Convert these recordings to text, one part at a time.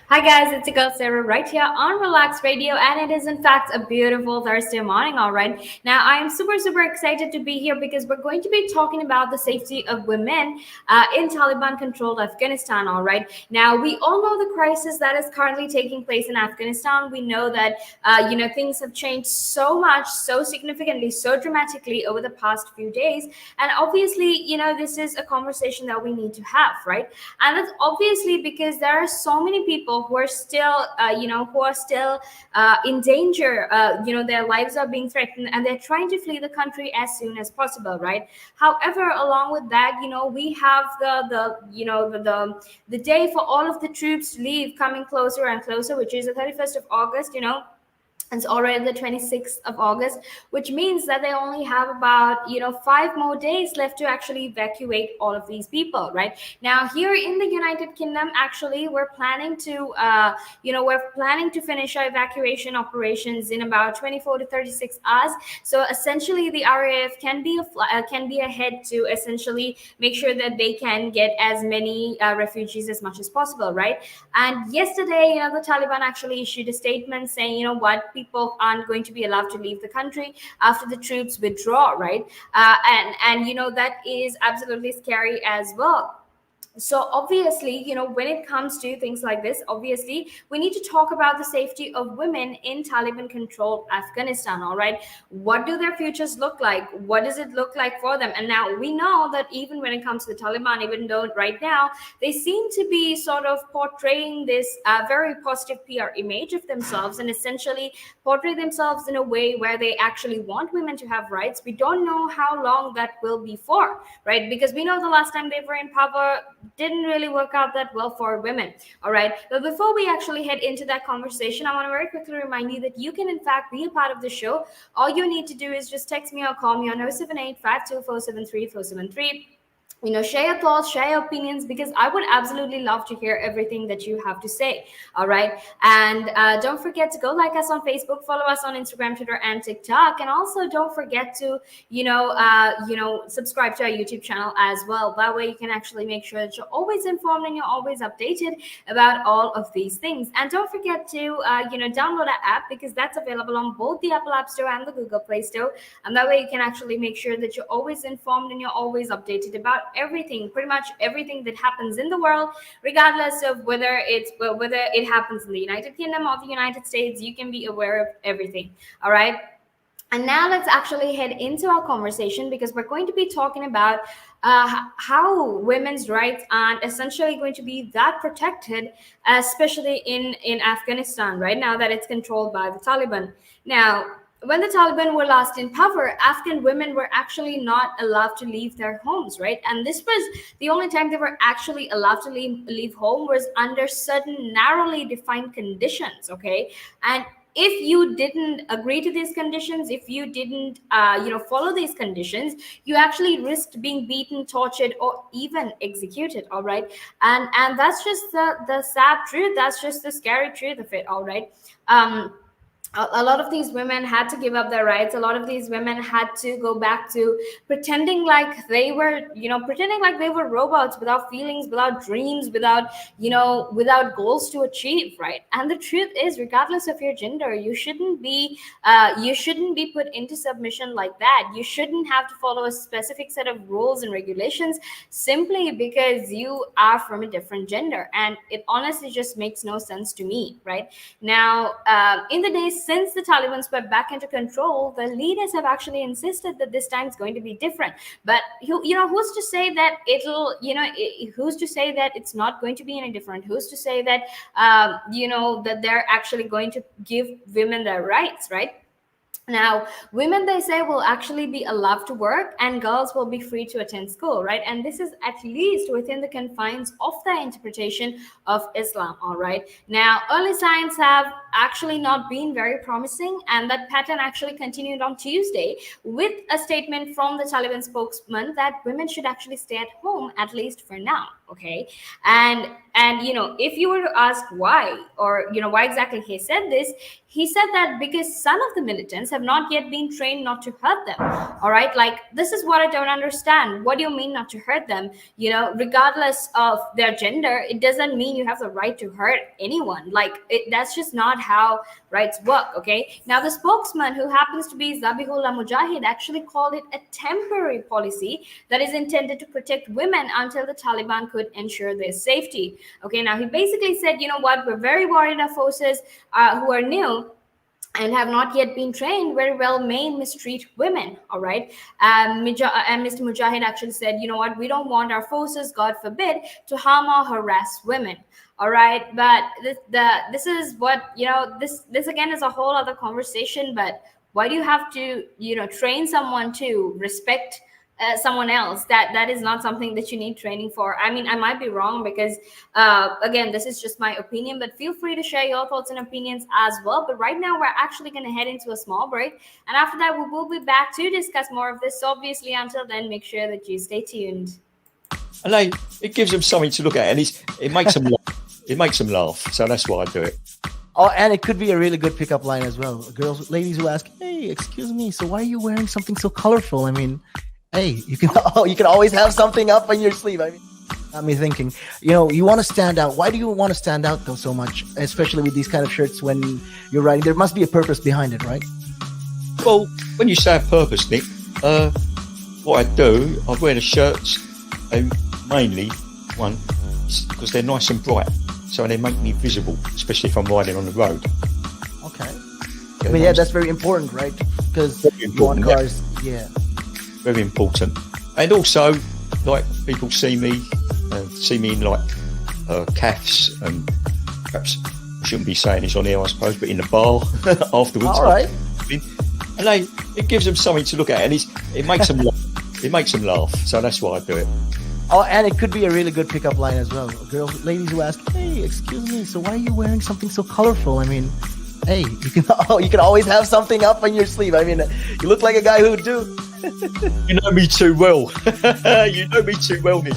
Hi guys, it's your girl Sarah right here on Relax Radio, and it is in fact a beautiful Thursday morning. All right, now I am super excited to be here because we're going to be talking about the safety of women in Taliban-controlled Afghanistan. All right, now we all know the crisis that is currently taking place in Afghanistan. We know that things have changed so much, so significantly, so dramatically over the past few days, and obviously, this is a conversation that we need to have, right? And it's obviously because there are so many people who are still in danger. Their lives are being threatened and they're trying to flee the country as soon as possible, right? However, along with that, we have the day for all of the troops to leave coming closer and closer, which is the 31st of August. It's already the 26th of August, which means that they only have about 5 more days left to actually evacuate all of these people. Right now, here in the United Kingdom, actually, we're planning to finish our evacuation operations in about 24 to 36 hours. So essentially, the RAF can be ahead to essentially make sure that they can get as many refugees as much as possible, right? And yesterday, the Taliban actually issued a statement saying, what, people aren't going to be allowed to leave the country after the troops withdraw, right? And that is absolutely scary as well. So obviously, when it comes to things like this, obviously we need to talk about the safety of women in Taliban controlled Afghanistan. All right, what do their futures look like? What does it look like for them? And now we know that even when it comes to the Taliban, even though right now they seem to be sort of portraying this very positive PR image of themselves, and essentially portray themselves in a way where they actually want women to have rights, we don't know how long that will be for, right? Because we know the last time they were in power didn't really work out that well for women. All right, but before we actually head into that conversation, I want to very quickly remind you that you can in fact be a part of the show. All you need to do is just text me or call me on 078 share your thoughts, share your opinions, because I would absolutely love to hear everything that you have to say. All right, and don't forget to go like us on Facebook, follow us on Instagram, Twitter, and TikTok, and also don't forget to subscribe to our YouTube channel as well. That way you can actually make sure that you're always informed and you're always updated about all of these things. And don't forget to download our app, because that's available on both the Apple App Store and the Google Play Store, and that way you can actually make sure that you're always informed and you're always updated about everything, pretty much everything that happens in the world, regardless of whether it happens in the United Kingdom or the United States. You can be aware of everything. All right, and now let's actually head into our conversation, because we're going to be talking about how women's rights aren't essentially going to be that protected, especially in Afghanistan right now that it's controlled by the Taliban. Now, when the Taliban were last in power, Afghan women were actually not allowed to leave their homes, right? And this was the only time they were actually allowed to leave home was under certain narrowly defined conditions, okay? And if you didn't agree to these conditions, if you didn't follow these conditions, you actually risked being beaten, tortured, or even executed. All right, and that's just the sad truth, that's just the scary truth of it. All right. A lot of these women had to give up their rights. A lot of these women had to go back to pretending like they were robots, without feelings, without dreams, without goals to achieve, right? And the truth is, regardless of your gender, you shouldn't be put into submission like that. You shouldn't have to follow a specific set of rules and regulations simply because you are from a different gender. And it honestly just makes no sense to me, right? Now, in the days since the Taliban swept back into control, the leaders have actually insisted that this time is going to be different. But who's to say that who's to say that it's not going to be any different? Who's to say that that they're actually going to give women their rights, right? Now, women, they say, will actually be allowed to work, and girls will be free to attend school, right? And this is at least within the confines of the interpretation of Islam. All right. Now, early signs have actually not been very promising, and that pattern actually continued on Tuesday with a statement from the Taliban spokesman that women should actually stay at home, at least for now. Okay. And if you were to ask why, or why exactly he said this, he said that because some of the militants have not yet been trained not to hurt them. All right, like, this is what I don't understand. What do you mean not to hurt them? Regardless of their gender, it doesn't mean you have the right to hurt anyone. Like, that's just not how rights work. Okay, now the spokesman, who happens to be Zabihullah Mujahid, actually called it a temporary policy that is intended to protect women until the Taliban could ensure their safety. Okay, now he basically said, you know what, we're very worried our forces who are new and have not yet been trained very well may mistreat women. All right. And Mr. Mujahid actually said, you know what, we don't want our forces, God forbid, to harm or harass women. All right. But this is what, this again is a whole other conversation. But why do you have to, train someone to respect someone else? That is not something that you need training for. I mean, I might be wrong, because again, this is just my opinion, but feel free to share your thoughts and opinions as well. But right now we're actually going to head into a small break, and after that we will be back to discuss more of this. So obviously, until then, make sure that you stay tuned. And it gives them something to look at, and it makes them laugh. It makes them laugh, so that's why I do it. Oh, and it could be a really good pickup line as well. Ladies who ask, "Hey, excuse me, so why are you wearing something so colorful?" I mean, hey, you can always have something up on your sleeve. I mean, got me thinking. You want to stand out. Why do you want to stand out though so much, especially with these kind of shirts when you're riding? There must be a purpose behind it, right? Well, when you say a purpose, Nick, what I do, I wear the shirts mainly because they're nice and bright, so they make me visible, especially if I'm riding on the road. Okay. I mean, yeah, that's very important, right? Because you want cars, yeah. Very important. And also, like, people see me in like calves, and perhaps I shouldn't be saying this on air, I suppose, but in the bar afterwards. All right. And it gives them something to look at, and it makes them laugh. It makes them laugh, so that's why I do it. Oh, and it could be a really good pickup line as well. Ladies who ask, "Hey, excuse me, so why are you wearing something so colorful?" I mean, hey, you can always have something up on your sleeve. I mean, you look like a guy who would do. You know me too well. You know me too well, Nick.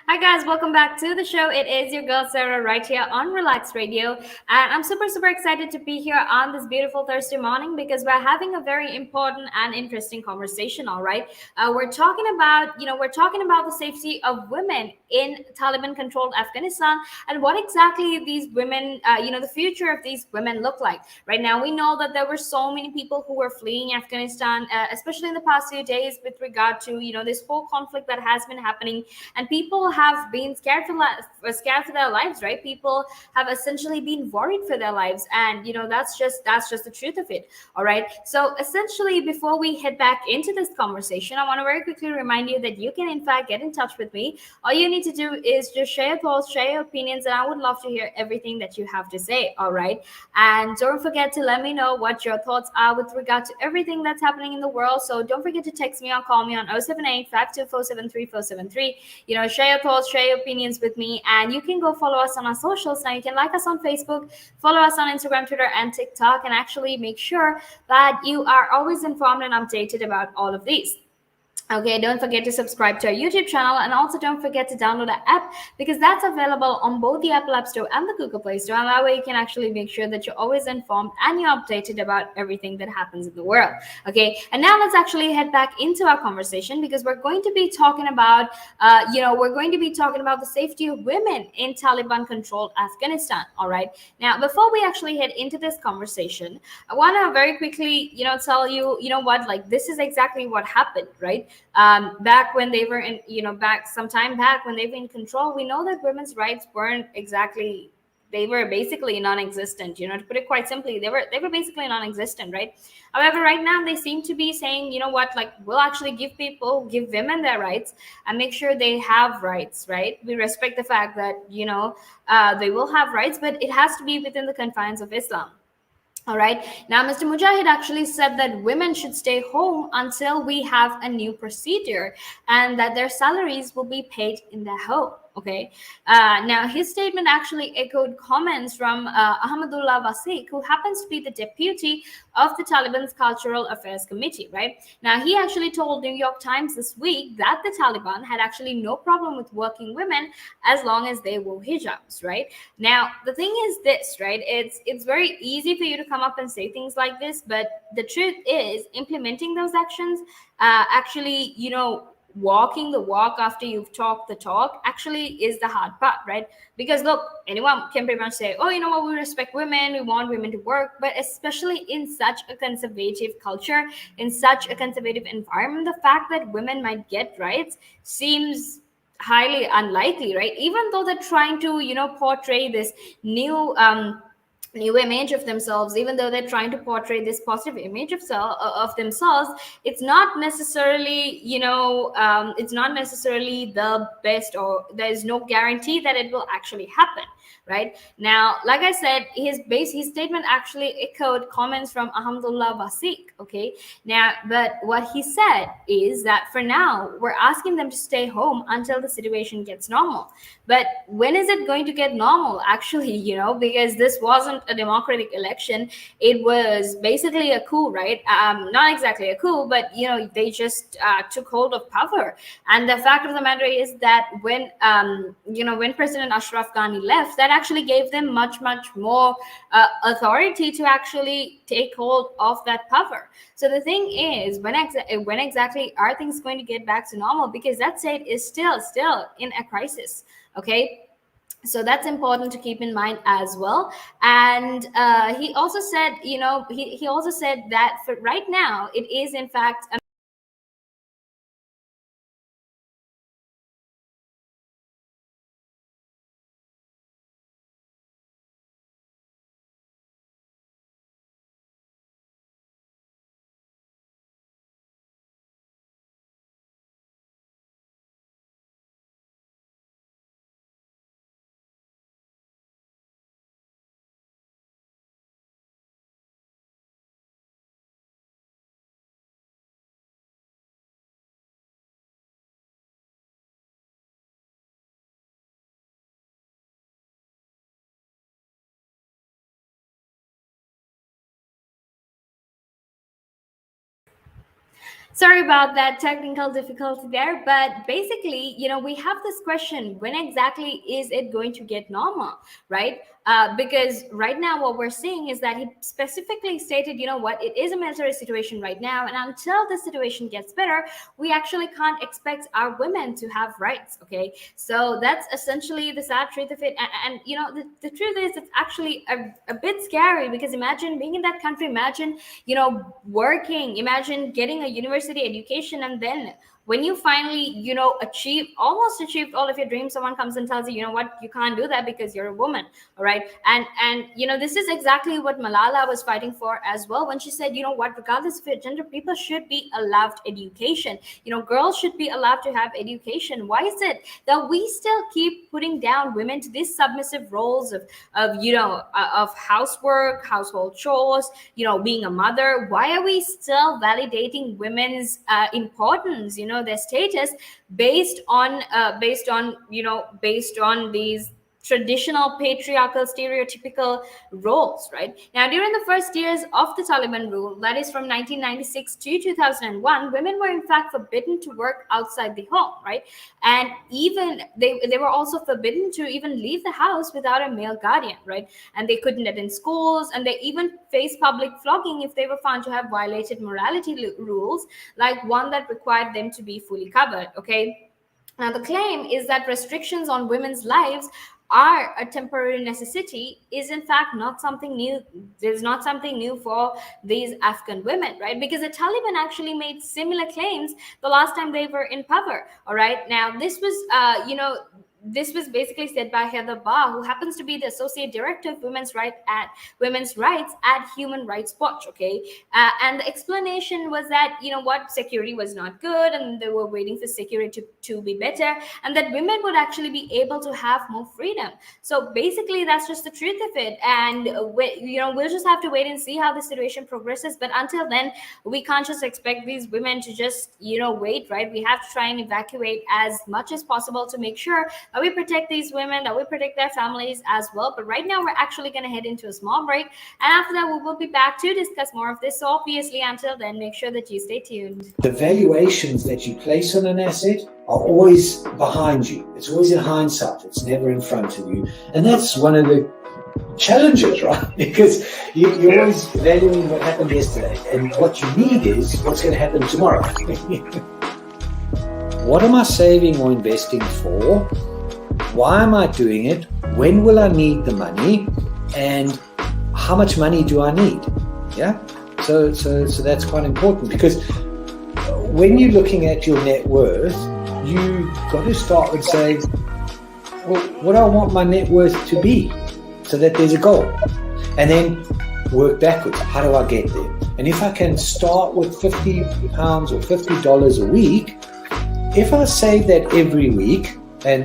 Hi guys, welcome back to the show. It is your girl Sarah right here on Relaks Radio, and I'm super excited to be here on this beautiful Thursday morning because we're having a very important and interesting conversation. All right, we're talking about the safety of women in Taliban-controlled Afghanistan and what exactly these women, the future of these women look like. Right now, we know that there were so many people who were fleeing Afghanistan, especially in the past few days, with regard to this whole conflict that has been happening, and people have been scared for their lives, right? People have essentially been worried for their lives, and that's just the truth of it. All right, so essentially, before we head back into this conversation, I want to very quickly remind you that you can in fact get in touch with me. All you need to do is just share your thoughts, share your opinions, and I would love to hear everything that you have to say. All right, and don't forget to let me know what your thoughts are with regard to everything that's happening in the world. So don't forget to text me or call me on 078-5247-3473. Share your thoughts, share your opinions with me, and you can go follow us on our socials. Now you can like us on Facebook, follow us on Instagram, Twitter, and TikTok, and actually make sure that you are always informed and updated about all of these. Okay, don't forget to subscribe to our YouTube channel, and also don't forget to download the app because that's available on both the Apple App Store and the Google Play Store. And that way you can actually make sure that you're always informed and you're updated about everything that happens in the world. Okay, and now let's actually head back into our conversation because we're going to be talking about, the safety of women in Taliban-controlled Afghanistan. All right. Now, before we actually head into this conversation, I want to very quickly, tell you, this is exactly what happened, right? Back when they were some time back when they were in control, we know that women's rights weren't exactly they were basically non-existent. To put it quite simply, they were basically non-existent, right? However, right now they seem to be saying, what, like, we'll actually give women their rights and make sure they have rights, right? We respect the fact that they will have rights, but it has to be within the confines of Islam. All right. Now, Mr. Mujahid actually said that women should stay home until we have a new procedure and that their salaries will be paid in their home. Okay. Now, his statement actually echoed comments from Ahmadullah Wasik, who happens to be the deputy of the Taliban's Cultural Affairs Committee, right? Now, he actually told New York Times this week that the Taliban had actually no problem with working women as long as they wore hijabs, right? Now, the thing is this, right? It's very easy for you to come up and say things like this, but the truth is implementing those actions, actually, walking the walk after you've talked the talk actually is the hard part, right? Because look, anyone can pretty much say, oh, you know what, we respect women, we want women to work, but especially in such a conservative culture, in such a conservative environment, the fact that women might get rights seems highly unlikely, right? Even though they're trying to portray this new image of themselves, even though they're trying to portray this positive image of themselves, it's not necessarily it's not necessarily the best, or there's no guarantee that it will actually happen, right? Now, like I said, his statement actually echoed comments from Ahmadullah Wasik. Okay. Now, but what he said is that for now we're asking them to stay home until the situation gets normal. But when is it going to get normal, actually? Because this wasn't a democratic election. It was basically a coup, right? Not exactly a coup, but they just took hold of power. And the fact of the matter is that when President Ashraf Ghani left, that actually gave them much more authority to actually take hold of that power. So the thing is, when exactly are things going to get back to normal? Because that state is still in a crisis. Okay. So that's important to keep in mind as well. And he also said, he also said that for right now it is in fact a Sorry about that technical difficulty there, but basically, we have this question: when exactly is it going to get normal, right? Because right now, what we're seeing is that he specifically stated, what, it is a military situation right now, and until the situation gets better, we actually can't expect our women to have rights. Okay, so that's essentially the sad truth of it. And the truth is, it's actually a bit scary, because imagine being in that country, imagine working, imagine getting a university education, and then when you finally almost achieved all of your dreams, someone comes and tells you, what, you can't do that because you're a woman. All right. And this is exactly what Malala was fighting for as well, when she said, what, regardless of your gender, people should be allowed education. Girls should be allowed to have education. Why is it that we still keep putting down women to these submissive roles of housework, household chores, being a mother? Why are we still validating women's importance, their status, based on these traditional patriarchal stereotypical roles? Right now, during the first years of the Taliban rule, that is from 1996 to 2001, women were in fact forbidden to work outside the home, right? And even they were also forbidden to even leave the house without a male guardian, right? And they couldn't attend schools, and they even faced public flogging if they were found to have violated morality rules, like one that required them to be fully covered. Okay. Now, the claim is that restrictions on women's lives are a temporary necessity is in fact not something new. There's not something new for these Afghan women, right? Because the Taliban actually made similar claims the last time they were in power. All right. Now, this was, this was basically said by Heather Barr, who happens to be the Associate Director of Women's Rights at Human Rights Watch. Okay, and the explanation was that, you know what, security was not good, and they were waiting for security to be better, and that women would actually be able to have more freedom. So basically, that's just the truth of it. And we'll just have to wait and see how the situation progresses. But until then, we can't just expect these women to just wait, right? We have to try and evacuate as much as possible to make sure that we protect these women, that we protect their families as well. But right now, we're actually going to head into a small break. And after that, we will be back to discuss more of this. So obviously, until then, make sure that you stay tuned. The valuations that you place on an asset are always behind you. It's always in hindsight. It's never in front of you. And that's one of the challenges, right? Because you're always valuing what happened yesterday. And what you need is what's going to happen tomorrow. What am I saving or investing for? Why am I doing it? When will I need the money? And how much money do I need? Yeah. So that's quite important, because when you're looking at your net worth, you got to start with saying, well, what do I want my net worth to be, so that there's a goal, and then work backwards. How do I get there? And if I can start with £50 or $50 a week, if I save that every week, and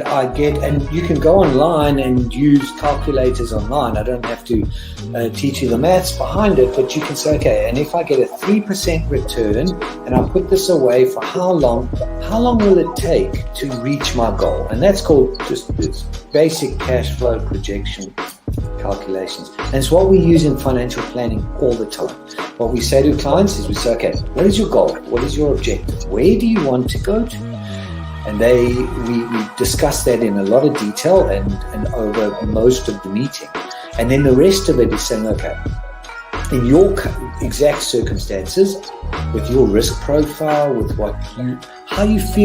you can go online and use calculators online. I don't have to teach you the maths behind it, but you can say, okay, and if I get a 3% return and I put this away for how long will it take to reach my goal? And that's called just this basic cash flow projection calculations. And it's what we use in financial planning all the time. What we say to clients is we say, okay, what is your goal? What is your objective? Where do you want to go to? And we discuss that in a lot of detail and over most of the meeting. And then the rest of it is saying, okay, in your exact circumstances, with your risk profile, with how you feel